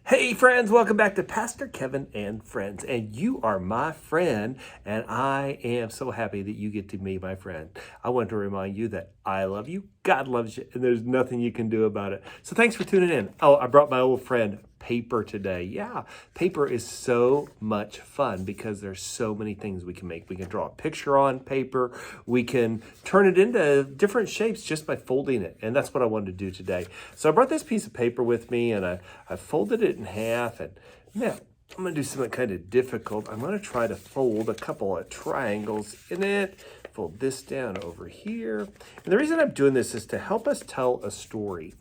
Hey friends, welcome back to Pastor Kevin and Friends. And you are my friend, and I am so happy that you get to be my friend. I want to remind you that I love you, God loves you, and there's nothing you can do about it. So thanks for tuning in. Oh, I brought my old friend paper today. Yeah, paper is so much fun because there's so many things we can make. We can draw a picture on paper. We can turn it into different shapes just by folding it. And that's what I wanted to do today. So I brought this piece of paper with me, and I folded it in half. And now I'm going to do something kind of difficult. I'm going to try to fold a couple of triangles in it. Fold this down over here. And the reason I'm doing this is to help us tell a story.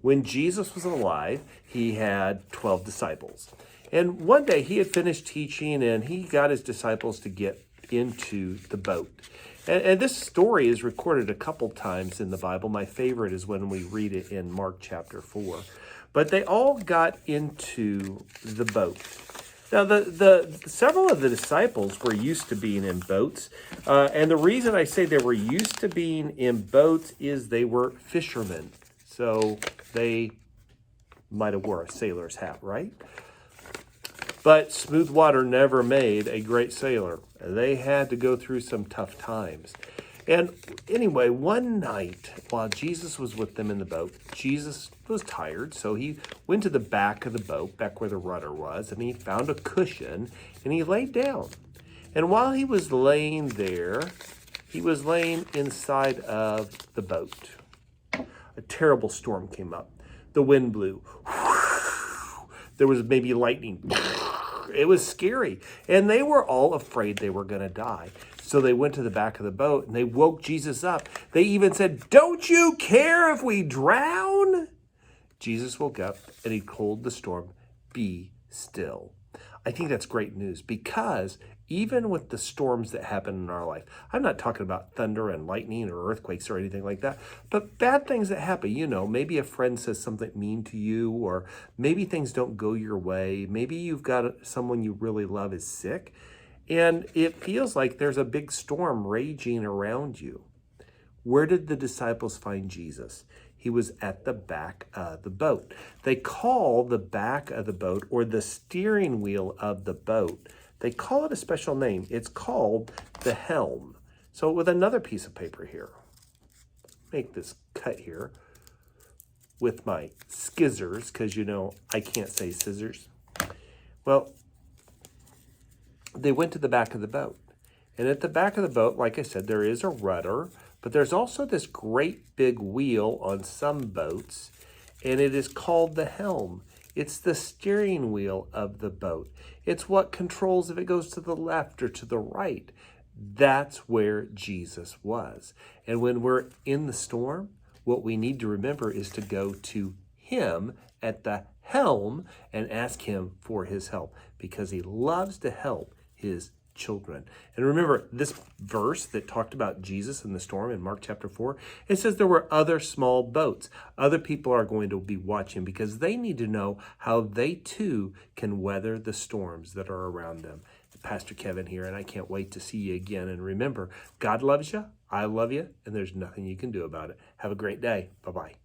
When Jesus was alive, he had 12 disciples. And one day he had finished teaching and he got his disciples to get into the boat. And this story is recorded a couple times in the Bible. My favorite is when we read it in Mark chapter 4. But they all got into the boat. Now, the several of the disciples were used to being in boats. And the reason I say they were used to being in boats is they were fishermen. So they might have wore a sailor's hat, right? But smooth water never made a great sailor. They had to go through some tough times. And anyway, one night while Jesus was with them in the boat, Jesus was tired. So he went to the back of the boat, back where the rudder was, and he found a cushion and he laid down. And while he was laying there, he was laying inside of the boat. A terrible storm came up. The wind blew. There was maybe lightning. It was scary. And they were all afraid they were going to die. So they went to the back of the boat and they woke Jesus up. They even said, "Don't you care if we drown?" Jesus woke up and he told the storm, "Be still." I think that's great news because even with the storms that happen in our life, I'm not talking about thunder and lightning or earthquakes or anything like that, but bad things that happen. You know, maybe a friend says something mean to you, or maybe things don't go your way. Maybe you've got someone you really love is sick, and it feels like there's a big storm raging around you. Where did the disciples find Jesus? He was at the back of the boat. They call the back of the boat, or the steering wheel of the boat, they call it a special name. It's called the helm. So with another piece of paper here, make this cut here with my skizzers, because you know I can't say scissors. Well, they went to the back of the boat. And at the back of the boat, like I said, there is a rudder, but there's also this great big wheel on some boats, and it is called the helm. It's the steering wheel of the boat. It's what controls if it goes to the left or to the right. That's where Jesus was. And when we're in the storm, what we need to remember is to go to him at the helm and ask him for his help, because he loves to help his children. And remember, this verse that talked about Jesus and the storm in Mark chapter 4, it says there were other small boats. Other people are going to be watching because they need to know how they too can weather the storms that are around them. Pastor Kevin here, and I can't wait to see you again. And remember, God loves you, I love you, and there's nothing you can do about it. Have a great day. Bye-bye.